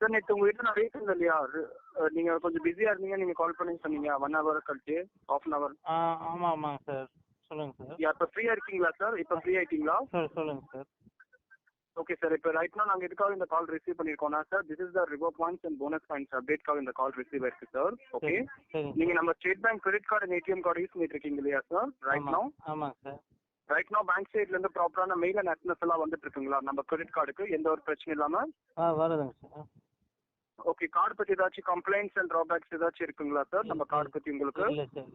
Sir நேற்று உங்க வீட்டில் நான் பேசுறது இல்லையா, நீங்க கொஞ்சம் பிஸியா இருந்தீங்க, நீங்க கால் பண்ணி சொன்னீங்க 1 hour கழிச்சு, half an hour. ஆமாம் ஆமாங்க சார், சொல்லுங்க சார். இப்போ ஃப்ரீயா இருக்கீங்களா சார்? இப்போ ஃப்ரீ ஆயிட்டீங்களா? சார் சொல்லுங்க சார். ஓகே சார், இப்போ ரைட்னா நாங்கள் இதுக்காக இந்த கால் ரிசீவ் பண்ணியிருக்கோம்னா sir, this is the reward points and bonus points அப்டேட்காக இந்த கால் ரிசீவ் ஆயிருக்கு சார். ஓகே, நீங்க நம்ம state bank credit card and ATM card use பண்ணிட்டு இருக்கீங்க இல்லையா சார் ரைட் நோ? ஆமாங்க சார். ரைட் நோ பேங்க் சைட்ல இருந்து ப்ராப்பரான மெயில் அண்ட் எஸ்எம்எஸ் எல்லாம் வந்துட்டு இருக்குங்களா நம்ம கிரெடிட் கார்டுக்கு எந்த ஒரு பிரச்சனையும் இல்லாம? வருதுங்க சார். ஓகே, கார்டு பத்தி ஏதாச்சும் கம்ப்ளைண்ட்ஸ் அண்ட் ட்ராபேக்ஸ் ஏதாச்சும் இருக்குங்களா சார் நம்ம கார்டு பத்தி உங்களுக்கு? இல்லை சார்.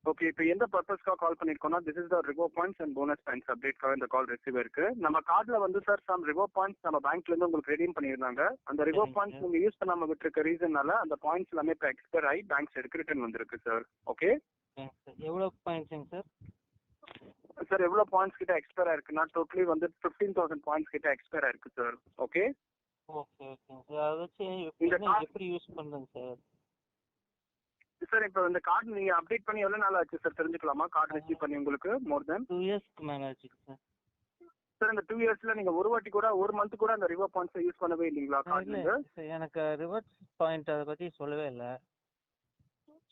ஓகே, இப்போ எந்த பர்பஸ்க்காக கால் பண்ணிருக்கோம்னா, this is the reward points and bonus points அப்டேட்காக இந்த கால் ரிசீவ் இருக்கு. நம்ம கார்டுல வந்து சார் சம் ரிவார்ட் பாயிண்ட்ஸ் நம்ம பேங்க்ல இருந்து உங்களுக்கு ரெடீம் பண்ணியிருந்தாங்க. அந்த ரிவார்ட் பாயிண்ட்ஸ் நீங்க யூஸ் பண்ணாம விட்டுருக்க ரீசன்னால அந்த பாயிண்ட்ஸ் எல்லாமே இப்போ எக்ஸ்பயர் ஆகி பேங்க் சைடுக்கு ரிட்டர்ன் வந்திருக்கு சார். ஓகே எவ்வளோ பாயிண்ட்ஸுங்க சார்? சார் எவ்வளோ பாயிண்ட்ஸ் கிட்ட எக்ஸ்பயர் ஆயிருக்குன்னா டோட்டலி வந்து 15,000 பாயிண்ட்ஸ் கிட்ட எக்ஸ்பயர் ஆயிருக்கு சார். ஓகே ஓகே ஓகேங்க சார். அதை வச்சு எப்படி யூஸ் பண்ணுறேங்க சார்? சார் இப்போ இந்த கார்டு நீங்க அப்டேட் பண்ணி எவ்வளவு நாள் ஆச்சு சார் தெரிஞ்சுக்கலாமா? கார்டு ரிசீவ் பண்ணி உங்களுக்கு மோர் தென் 2 இயர்ஸ்க்கு மேலே ஆச்சுங்க சார். சார் இந்த 2 இயர்ஸ்ல நீங்க ஒரு வாட்டி கூட ஒரு மந்த் கூட அந்த ரிவார்ட் பாயிண்ட்ஸ் யூஸ் பண்ணவே இல்லீங்களா கார்டுல? எனக்கு ரிவார்ட் பாயிண்ட் அதை பத்தி சொல்லவே இல்லை.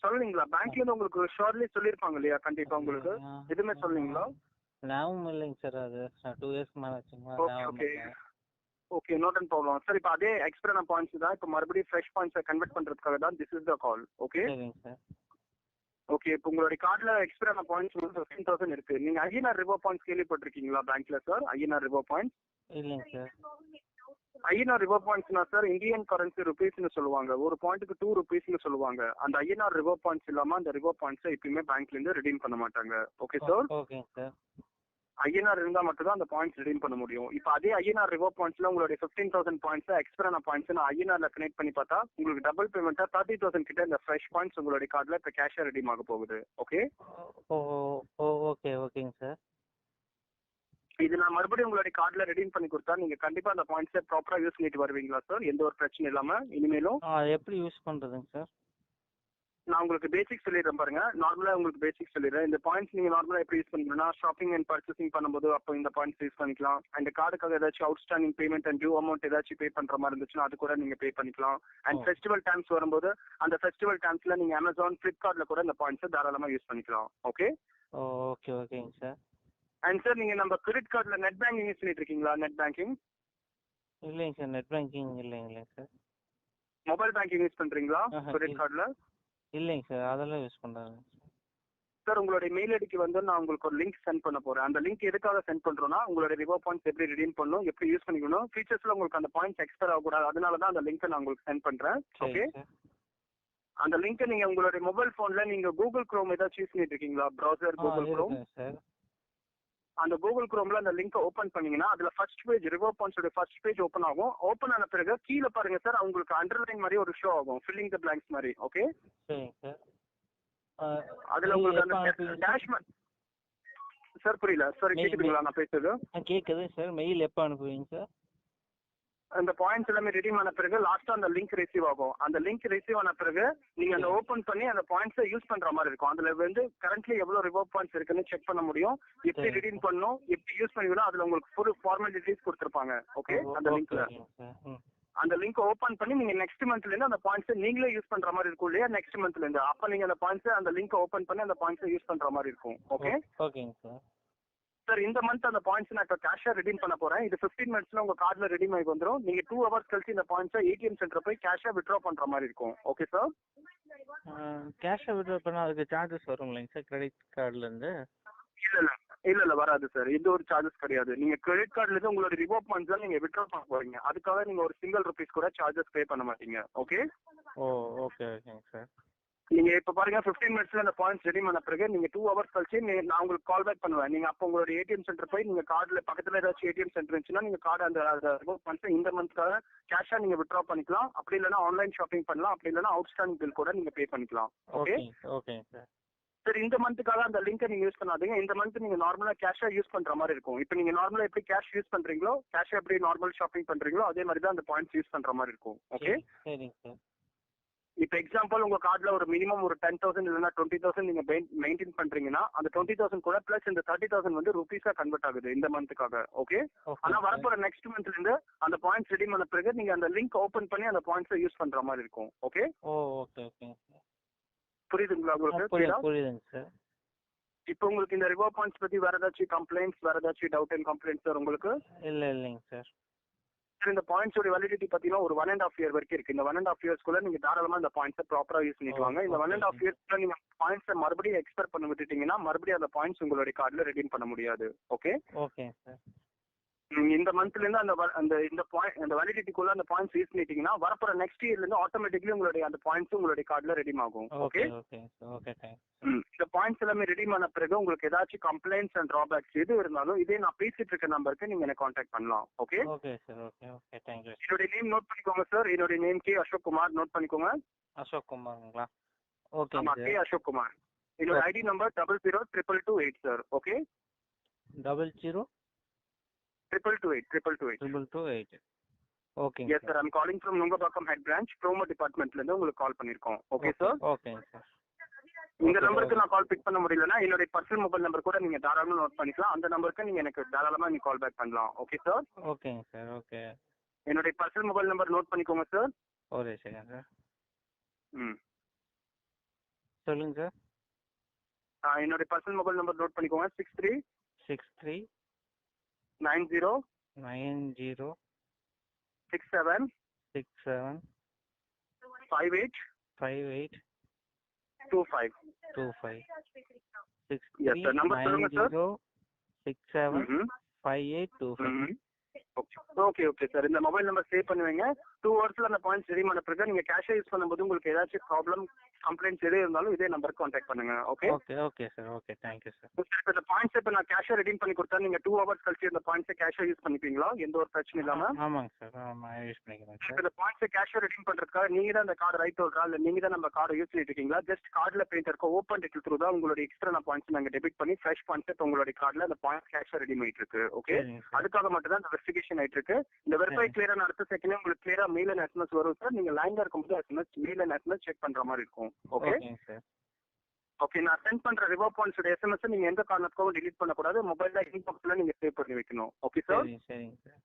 சொல்லுங்களா? பேங்க்ல இருந்து உங்களுக்கு ஷோர்லி சொல்லிருப்பாங்க இல்லையா கண்டிப்பா உங்களுக்கு எதுவுமே சொல்லுங்களா? ஞாபகம் இல்லைங்க சார். அது 2 இயர்ஸ்க்கு மேலே ஆச்சுங்களா? Okay okay, note and problem sir. இப்போ அதே எக்ஸ்பயர் பாயிண்ட்ஸ் தான் இப்போ மறுபடியும் ஃப்ரெஷ் பாயிண்ட்ஸை கன்வெர்ட் பண்றதுக்காக தான் this is the call. Okay sir. Okay, இப்போ உங்களுடைய கார்டுல எக்ஸ்பயர் பாயிண்ட்ஸ் வந்து 15,000 இருக்கு. நீங்க ஐஎன்ஆர் ரிவார்ட் பாயிண்ட்ஸ் கேள்விப்பட்டிருக்கீங்களா பேங்க்ல சார்? ஐஎன்ஆர் ரிவார்ட் பாயிண்ட்ஸ் இல்லைங்க சார். ஐஎன்ஆர் ரிவார்ட் பாயிண்ட்ஸ்னா சார் இந்தியன் கரன்சி ருபீஸ்னு சொல்லுவாங்க. ஒரு பாயிண்ட்டுக்கு 2 rupeesனு சொல்லுவாங்க. அந்த ஐஎன்ஆர் ரிவார்ட் பாயிண்ட்ஸ் இல்லாம அந்த ரிவார்ட் பாயிண்ட்ஸை எப்பயுமே பேங்க்ல இருந்து ரிடீம் பண்ண மாட்டாங்க. Okay sir. Okay sir. INR இருந்தா மட்டும் தான் அந்த பாயிண்ட்ஸ் ரிடீம் பண்ண முடியும். இப்போ அதே ஐஎன்ஆர் ரிவார்ட் பாயிண்ட்ஸ்ல உங்களுடைய 15,000 பாயிண்ட்ஸ் எக்ஸ்பயர் ஆன பாயிண்ட்ஸ் ஐஎன்ஆர்ல கனெக்ட் பண்ணி பார்த்தா உங்களுக்கு டபுள் பேமெண்டா 30,000 கிட்ட இந்த ஃப்ரெஷ் பாயிண்ட்ஸ் உங்களுடைய கார்டுல இப்போ கேஷா ரிடீம் ஆக போகுது. ஓகே ஓகே ஓகேங்க சார். இது நான் மறுபடியும் உங்களுடைய கார்டுல ரெடீம் பண்ணி கொடுத்தா நீங்க கண்டிப்பா அந்த பாயிண்ட்ஸை ப்ராப்பரா யூஸ் பண்ணிட்டு வருவீங்களா சார்? எந்த ஒரு பிரச்சனை இல்லாம இனிமேலும்? எப்படி யூஸ் பண்றதுங்க சார்? நான் உங்களுக்கு பேசிக் சொல்லிடுறேன் பாருங்க. நார்மலா உங்களுக்கு பேசிக் சொல்லிடுறேன். இந்த பாயிண்ட்ஸ் நீங்க நார்மலா எப்படி யூஸ் பண்ணீங்கன்னா ஷாப்பிங் அண்ட் பர்ச்சேசிங் பண்ணும்போது அப்போ இந்த பாயிண்ட்ஸ் யூஸ் பண்ணிக்கலாம். அண்ட் கார்டுக்காக ஏதாச்சும் outstanding payment and due amount ஏதாச்சும் பே பண்ற மாதிரி இருந்துச்சுன்னா அது கூட நீங்க பே பண்ணிக்கலாம். அண்ட் ஃபெஸ்டிவல் டைம்ஸ் வரும்போது அந்த ஃபெஸ்டிவல் டைம்ஸ்ல நீங்க அமேசான், ஃபிளிப்கார்ட்ல கூட இந்த பாயிண்ட்ஸை தாராளமா யூஸ் பண்ணிக்கலாம். ஓகே ஓகே ஓகேங்க சார். அண்ட் சார் நீங்க நம்ம கிரெடிட் கார்டுல நெட் பேங்கிங் யூஸ் பண்ணிட்டு இருக்கீங்களா? நெட் பேங்கிங் இல்லைங்க சார். நெட் பேங்கிங் இல்லைங்களா சார். மொபைல் பேங்கிங் யூஸ் பண்றீங்களா கிரெடிட் கார்டுல? இல்லைங்க சார், அதெல்லாம் யூஸ் பண்றாங்க சார். உங்களுடைய மெயில் ஐடிக்கு வந்து நான் உங்களுக்கு ஒரு லிங்க் சென்ட் பண்ண போறேன். அந்த லிங்க் எதுக்காக சென்ட் பண்றோம்னா உங்களுடைய ரிவார்ட் பாயிண்ட்ஸ் எப்படி ரிடீம் பண்ணணும், எப்படி யூஸ் பண்ணிக்கணும், ஃபீச்சர்ஸ்ல உங்களுக்கு அந்த பாயிண்ட்ஸ் எக்ஸ்பயர் ஆகக்கூடாது. அதனால தான் அந்த லிங்க்கை நான் உங்களுக்கு சென்ட் பண்றேன். ஓகே, அந்த லிங்க்கை நீங்க உங்களுடைய மொபைல் போன்ல நீங்க கூகுள் குரோம் ஏதாச்சும் யூஸ் பண்ணிட்டு இருக்கீங்களா? Browser Google Chrome. அந்த கூகுள் குரோம்ல அந்த லிங்கை ஓபன் பண்ணீங்கன்னா அதுல ஃபர்ஸ்ட் பேஜ் ரிவார்ட் பாயிண்ட்ஸோட ஃபர்ஸ்ட் பேஜ் ஓபன் ஆகும். ஓபன் ஆன பிறகு கீழே பாருங்க சார், உங்களுக்கு அண்டர்லைன் மாதிரி ஒரு ஷோ ஆகும், ஃபில்லிங் தி பிளாங்க்ஸ் மாதிரி. ஓகே, அதுல உங்களுக்கு அந்த டேஷ்போர்ட் சார் புரியல சார், கேக்குதுங்களா நான் பேசுறது? கேக்குது சார். மெயில் எப்போ அனுப்புவீங்க சார்? அந்த பாயிண்ட்ஸ் எல்லாமே ரெடீம் ஆன பிறகு லாஸ்டா அந்த லிங்க் ரிசீவ் ஆகும். அந்த லிங்க் ரிசீவ் ஆன பிறகு நீங்க அந்த ஓபன் பண்ணி அந்த பாயிண்ட்ஸை யூஸ் பண்ற மாதிரி இருக்கும். அதுல வந்து கரண்ட்லி எவ்வளவு ரிவார்ட் பாயிண்ட்ஸ் இருக்குன்னு செக் பண்ண முடியும். எப்படி ரிடீம் பண்ணணும், எப்படி யூஸ் பண்ணிக்கணும், அதுல உங்களுக்கு ஃபுல் ஃபார்மாலிட்டிஸ் கொடுத்துருப்பாங்க. ஓகே, அந்த லிங்க்ல அந்த லிங்க் ஓபன் பண்ணி நீங்க நெக்ஸ்ட் மந்த்ல இருந்து அந்த பாயிண்ட்ஸ் நீங்களே யூஸ் பண்ற மாதிரி இருக்கும் இல்லையா? நெக்ஸ்ட் மந்த்ல இருந்து அப்ப நீங்க அந்த பாயிண்ட்ஸ் அந்த லிங்க் ஓபன் பண்ணி அந்த பாயிண்ட்ஸ் யூஸ் பண்ற மாதிரி இருக்கும். ஓகே ஓகேங்க சார். சார் இந்த மந்த் அந்த பாயிண்ட்ஸ் நான் இப்போ கேஷா ரெடீம் பண்ண போறேன். இது 15 மினிட்ஸ்ல உங்க கார்டுல ரெடீம் ஆகி வந்துடும். நீங்க 2 hours கழிச்சு இந்த பாயிண்ட்ஸை ஏடிஎம் சென்டர் போய் கேஷா வித்ட்ரா பண்ற மாதிரி இருக்கும். Okay sir. கேஷா வித்ட்ரா பண்ணா அதுக்கு சார்ஜஸ் வரும் இல்லைங்க சார் கிரெடிட் கார்டுல இருந்து? இல்ல வராது சார். இது ஒரு சார்ஜஸ் கிடையாது. நீங்க கிரெடிட் கார்டுல இருந்து உங்களோட ரிவார்ட் பாயிண்ட்ஸ் தான் நீங்க வித்ட்ரா பண்ண போறீங்க. அதுக்காக நீங்க ஒரு சிங்கிள் ருபீஸ் கூட சார்ஜஸ் பே பண்ண மாட்டீங்க. ஓகே ஓகே ஓகேங்க சார். நீங்க இப்ப பாருங்க 15 மினிட்ஸ்ல அந்த பாயிண்ட்ஸ் ரெடி பண்ண பிறகு நீங்க 2 hours கழிச்சு நான் உங்களுக்கு கால் பேக் பண்ணுவேன். நீங்க அப்போ உங்களோட ஏடிஎம் சென்டர் போய் நீங்க கார்டுல பக்கத்துல ஏதாச்சும் ஏடிஎம் சென்டர் இருந்துச்சுன்னா நீங்க கார்டு அந்த பாயிண்ட்ஸ் இந்த மந்த்க்காக கேஷா நீங்க வித்ட்ரா பண்ணிக்கலாம். அப்படி இல்லைன்னா ஆன்லைன் ஷாப்பிங் பண்ணலாம். அப்படி இல்லைன்னா அவுட்ஸ்டாண்டிங் பில் கூட நீங்க பே பண்ணிக்கலாம். ஓகே ஓகேங்க சார். சார் இந்த மந்த்துக்காக அந்த லிங்கை நீங்க யூஸ் பண்ணாதீங்க. இந்த மந்த் நீங்க நார்மலா கேஷா யூஸ் பண்ற மாதிரி இருக்கும். இப்போ நீங்க நார்மலா எப்படி கேஷ் யூஸ் பண்றீங்களோ, கேஷா எப்படி நார்மல் ஷாப்பிங் பண்றீங்களோ அதே மாதிரி தான் அந்த பாயிண்ட்ஸ் யூஸ் பண்ற மாதிரி இருக்கும். ஓகே சரிங்க சார். இப்போ எக்ஸாம்பிள் உங்க கார்டுல ஒரு மினிமம் ஒரு 10,000 இல்லைன்னா 20,000 நீங்க மெயின்டைன் பண்றீங்கன்னா அந்த 20,000 கூட பிளஸ் இந்த 30,000 வந்து ருபீஸா கன்வெர்ட் ஆகுது இந்த மந்த்துக்காக. ஓகே, ஆனா வரப்போற நெக்ஸ்ட் மந்த்ல இருந்து அந்த பாயிண்ட்ஸ் ரெடீம் பண்ண பிறகு நீங்க அந்த லிங்க் ஓபன் பண்ணி அந்த பாயிண்ட்ஸை யூஸ் பண்ற மாதிரி இருக்கும். Okay, okay okay. புரியுதுங்களா உங்களுக்கு? புரியுதுங்க சார். இப்போ உங்களுக்கு இந்த ரிவார்ட் பாயிண்ட்ஸ் பத்தி வேற ஏதாச்சும் கம்ப்ளைண்ட்ஸ், வேற ஏதாச்சும் டவுட் அண்ட் கம்ப்ளைண்ட்ஸ் சார் உங்களுக்கு? இல்லைங்க சார். இந்த பாயிண்ட்ஸோட வேலிடிட்டி பாத்தீங்கன்னா ஒரு 1.5 இயர் வரைக்கும் இருக்கு. இந்த 1.5 இயர்ஸ்க்குள்ள நீங்க தாராளமா இந்த பாயிண்ட்ஸை ப்ராப்பரா யூஸ் பண்ணிக்குவாங்க. இந்த 1.5 இயர்ஸ்க்குள்ள நீங்க பாயிண்ட்ஸை மறுபடியும் எக்ஸ்பெக்ட் பண்ணி விட்டுட்டீங்கன்னா மறுபடியும் அந்த பாயிண்ட்ஸ் உங்களுடைய கார்டுல ரெடீம் பண்ண முடியாது. Okay okay sir. இந்த மந்த்ல இருந்து அந்த வேலிடிட்டிக்குள்ள அந்த பாயிண்ட்ஸ் யூஸ் பண்ணிட்டீங்கன்னா வரப்போற நெக்ஸ்ட் இயர்ல இருந்து ஆட்டோமேட்டிக்கலி உங்களுடைய அந்த பாயிண்ட்ஸ் உங்களுடைய கார்டுல ரெடீம் ஆகும். Okay okay okay. இந்த பாயிண்ட்ஸ் எல்லாமே ரெடீம் ஆன பிறகு உங்களுக்கு ஏதாச்சும் கம்ப்ளைண்ட்ஸ் அண்ட் டிராபேக்ஸ் எது இருந்தாலும் இதே நான் பேசிட்டு இருக்க நம்பருக்கு நீங்க எனக்கு கான்டாக்ட் பண்ணலாம். Okay okay sir. Okay thank you. என்னுடைய நேம் நோட் பண்ணிக்கோங்க சார். என்னுடைய name K Ashok Kumar. Note பண்ணிக்கோங்க. அசோக் குமாருங்களா? ஓகே ஆமா, கே அசோக் குமார். என்னோட ID number 002228 sir. Okay 002228. Okay yes sir, I'm calling from Nungambakkam head branch promo டிபார்ட்மெண்ட்ல இருந்து உங்களுக்கு கால் பண்ணிருக்கோம். Okay sir. ஓகேங்க சார். இந்த நம்பருக்கு நான் கால் பிக் பண்ண முடியலன்னா என்னுடைய பர்சனல் மொபைல் நம்பர் கூட நீங்க தாராளமா நோட் பண்ணிக்கலாம். அந்த நம்பருக்கு நீங்க எனக்கு தாராளமா நீங்க கால் பேக் பண்ணலாம். Okay sir. ஓகேங்க சார். ஓகே. என்னுடைய பர்சனல் மொபைல் நம்பர் நோட் பண்ணிக்கோங்க சார். ஒரே செகண்ட் சார். ம் சொல்லுங்க சார். என்னுடைய பர்சனல் மொபைல் நம்பர் நோட் பண்ணிக்கோங்க. 63 90 90 67 67 58 58 25. 25. Yes sir, number சொல்லுங்க சார். 67 5825. ஓகே சார், இந்த மொபைல் நம்பர் சேவ் பண்ணுவீங்க. 2 ஹவர்ஸ்ல அந்த பாயிண்ட்ஸ் ரெடி பண்ண பிறகு நீங்க கேஷ் யூஸ் பண்ணும்போது உங்களுக்கு ஏதாச்சும் ப்ராப்ளம் கம்ப்ளைண்ட்ஸ் எது இருந்தாலும் இதே நம்பருக்கு கான்டாக்ட் பண்ணுங்க. Okay okay sir. Okay thank you sir. இப்போ இந்த பாயிண்ட்ஸ் இப்போ நான் கேஷா ரெடீம் பண்ணி கொடுத்தா நீங்க 2 ஹவர்ஸ் கழிச்சு இந்த பாயிண்ட்ஸை கேஷா யூஸ் பண்ணிப்பீங்களா எந்த ஒரு பிரச்சனை இல்லாம? ஆமாங்க சார். ஆமா யூஸ் பண்ணிக்கிறேன் சார். இந்த பாயிண்ட்ஸை கேஷா ரெடீம் பண்றதுக்காக நீங்க தான் அந்த கார்டு ரைட் ஹோல்டரா இல்ல நீங்க தான் நம்ம கார்டு யூஸ் பண்ணிட்டு இருக்கீங்களா? ஜஸ்ட் கார்டுல பெயிண்ட் இருக்க ஓப்பன் டீட்டெயில் த்ரூ தான் உங்களுடைய எக்ஸ்ட்ரா பாயிண்ட்ஸ் நாங்க டெபிட் பண்ணி ஃப்ரெஷ் பாயிண்ட்ஸ் இப்போ உங்களுடைய கார்டுல அந்த பாயிண்ட்ஸ் கேஷா ரெடீம் ஆயிட்டு இருக்கு. ஓகே, அதுக்காக மட்டும் தான் இந்த வெரிஃபிகேஷன் ஆயிட்டு இருக்கு. இந்த வெரிஃபை கிளியரா அடுத்த செகண்ட் உங்களுக்கு கிளியரா மெயில் அண்ட் எஸ்எம்எஸ் வரும் சார். நீங்க லைன்ல இருக்கும்போது SMS mail and SMS check பண்ற மாதிரி இருக்கும். Okay sir. ஓகே, நான் சென்ட் பண்ற ரிவார்ட் பாயிண்ட்ஸோட எஸ்எம்எஸ் நீங்க எந்த காரணத்துக்கும் டிலீட் பண்ணக்கூடாது. மொபைல்ல இன்பாக்ஸ்ல நீங்க சேவ் பண்ணி வைக்கணும். Okay sir. சரிங்க சார்.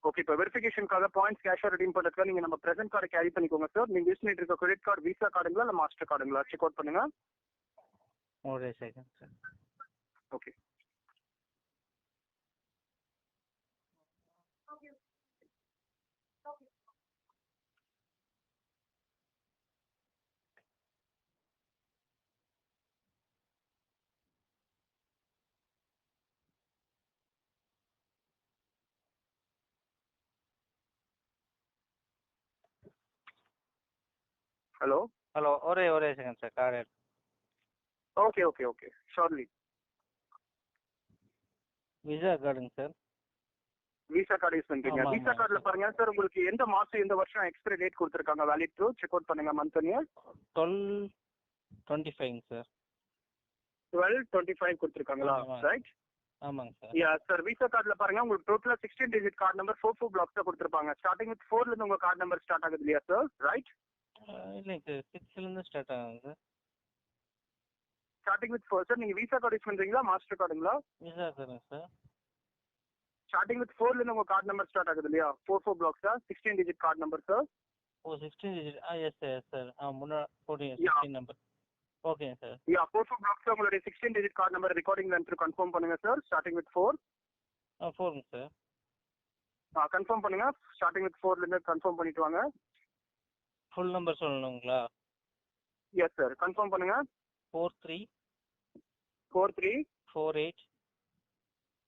ஓகே, இப்போ வெரிஃபிகேஷனுக்காக பாயிண்ட்ஸ் கேஷா ரெடீம் பண்றதுக்காக நீங்க நம்ம பிரசன்ட் கார்டு கேரி பண்ணிக்கோங்க சார். நீங்க யூஸ் பண்ணிட்டு இருக்க கிரெடிட் கார்டு விசா கார்டுங்களா இல்ல மாஸ்டர் கார்டுங்களா செக் அவுட் பண்ணுங்க. ஒரே செகண்ட் சார். ஓகே ஹலோ ஒரே second sir. Card okay surely. Visa கார்டுங்க சார். விசா கார்டு யூஸ் பண்றீங்க. விசா கார்டுல பாருங்க சார், உங்களுக்கு எந்த மாசம் எந்த வருஷம் எக்ஸ்பைரி டேட் கொடுத்துருக்காங்க வேலிட் த்ரூ செக் அவுட் பண்ணுங்க. Month and year 12/25 sir. 12/25 கொடுத்துருக்காங்களா? ரைட். ஆமாங்க சார். யா சார், விசா கார்டுல பாருங்க உங்களுக்கு டோட்டலா 16 டிஜிட் கார்டு நம்பர் 44 பிளாக்ஸ் தான் கொடுத்துருப்பாங்க. ஸ்டார்டிங் வித் 4ல இருந்து உங்க கார்டு நம்பர் ஸ்டார்ட் ஆகுது இல்லையா சார்? ரைட். இல்லைங்க சார், 6ல இருந்து ஸ்டார்ட் ஆகுங்க சார். Starting with 4 sir. நீங்க விசா கார்டு யூஸ் பண்றீங்களா மாஸ்டர் கார்டுங்களா? விசா கார்டுங்க சார். ஸ்டார்டிங் வித் 4ல இருந்து உங்க கார்டு நம்பர் ஸ்டார்ட் ஆகுது இல்லையா? 44 blocks 16 digit card number sir. 16 digit. Yes sir. முன்னா 16 நம்பர். ஓகேங்க சார். 44 பிளாக்ஸ் உங்களுடைய 16 டிஜிட் கார்டு நம்பர் ரெக்கார்டிங்ல இருந்து கன்ஃபார்ம் பண்ணுங்க சார். Starting with 4. 4ங்க சார். கன்ஃபார்ம் பண்ணுங்க. ஸ்டார்டிங் வித் 4ல இருந்து கன்ஃபார்ம் பண்ணிட்டு வாங்க. ஃபுல் நம்பர் சொல்லணுங்களா? எஸ் சார், கன்ஃபார்ம் பண்ணுங்க. 43 48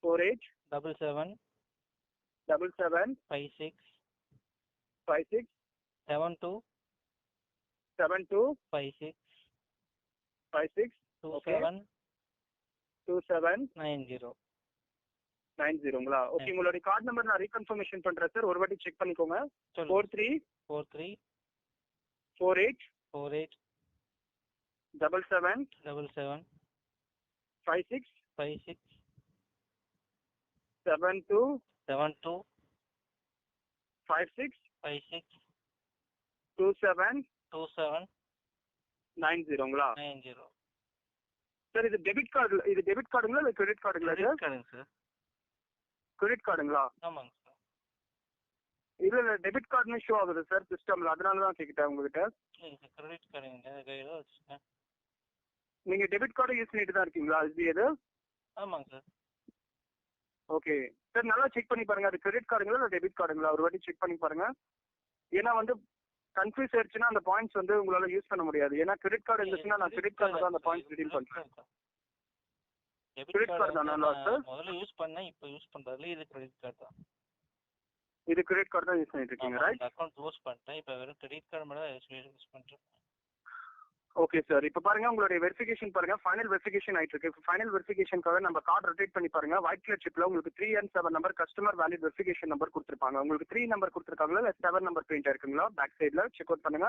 48 77 77 56 56 72 72 56 56 27 27 90. 90ங்களா? ஓகே, உங்களுடைய கார்டு நம்பர் நான் ரீகன்ஃபர்மேஷன் பண்றேன் சார். ஒரு வாட்டி செக் பண்ணிக்கோங்க. 43 48 77 77 56 56 72 72 56 56 27 2790. 90ங்களா? சார் இது டெபிட் கார்டுங்களா இல்லை கிரெடிட் கார்டுங்களா? கிரெடிட் கார்டுங்க சார். கிரெடிட் கார்டுங்களா? ஆமாங்க சார். இல்லை டெபிட் கார்டுன்னு ஷோ ஆகுது சார் சிஸ்டமில், அதனால தான் கேட்கிட்டேன் உங்ககிட்ட. இல்லைங்க சார், கிரெடிட் கார்டுங்க கையில் வச்சுருக்கேன். நீங்கள் டெபிட் கார்டு யூஸ் பண்ணிட்டு தான் இருக்கீங்களா இது? ஆமாங்க சார். ஓகே சார், நல்லா செக் பண்ணி பாருங்க அது கிரெடிட் கார்டுங்களா இல்லை டெபிட் கார்டுங்களா, ஒரு வாட்டி செக் பண்ணி பாருங்க. ஏன்னா வந்து கன்ஃபியூஸ் ஆயிடுச்சுன்னா அந்த பாயிண்ட்ஸ் வந்து உங்களால யூஸ் பண்ண முடியாது. ஏன்னா கிரெடிட் கார்டு இருந்துச்சுன்னா நான் கிரெடிட் கார்டு தான் அந்த பாயிண்ட்ஸ் ரிடீம் பண்றேன். டெபிட் கார்டு தானே சார் முதல்ல யூஸ் பண்ணேன், இப்போ யூஸ் பண்றதுல இது கிரெடிட் கார்டு தான். இது கிரெடிட் கார்டு தான் யூஸ் பண்ணிட்டு இருக்கீங்க, ரைட்? அக்கௌண்ட் க்ளோஸ் பண்ணிட்டேன், இப்போ வெறும் கிரெடிட் கார்டு மட்டும் தான் யூஸ் பண்றேன். ஓகே சார், இப்போ பாருங்க உங்களுடைய வெரிஃபிகேஷன் பாருங்க, ஃபைனல் வெரிஃபிகேஷன் ஆயிட்டு இருக்கு. ஃபைனல் வெரிஃபிகேஷனுக்காக நம்ம கார்டு ரொட்டேட் பண்ணி பாருங்க. ஒயிட் கலர் சிப்ல உங்களுக்கு 3 and 7 number customer valid verification number கொடுத்துருப்பாங்க. உங்களுக்கு 3 நம்பர் கொடுத்துருக்காங்களா இல்லை 7 நம்பர் பிரிண்ட் இருக்குங்களா? பேக் சைட்ல செக் அவுட் பண்ணுங்க.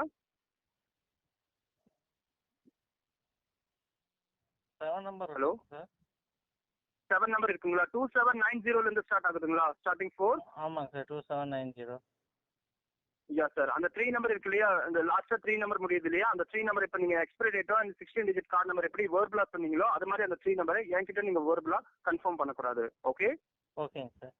7 நம்பர். ஹலோ சார் 7 நம்பர் இருக்குங்களா? 2790 இருந்து ஸ்டார்ட் ஆகுதுங்களா? ஸ்டார்டிங் 4. ஆமாங்க சார், 2790. யா சார், அந்த 3 நம்பர் இருக்கு இல்லையா, அந்த லாஸ்டா 3 நம்பர் முடியுது இல்லையா, அந்த 3 நம்பர் இப்போ நீங்க எக்ஸ்பைரி டேட்டோ அந்த 16 டிஜிட் கார்டு நம்பர் எப்படி வேர்பலா சொன்னீங்களோ அது மாதிரி அந்த 3 நம்பரை என்கிட்ட நீங்க வேர்பலா கன்ஃபார்ம் பண்ணக்கூடாது. ஓகே ஓகேங்க சார்.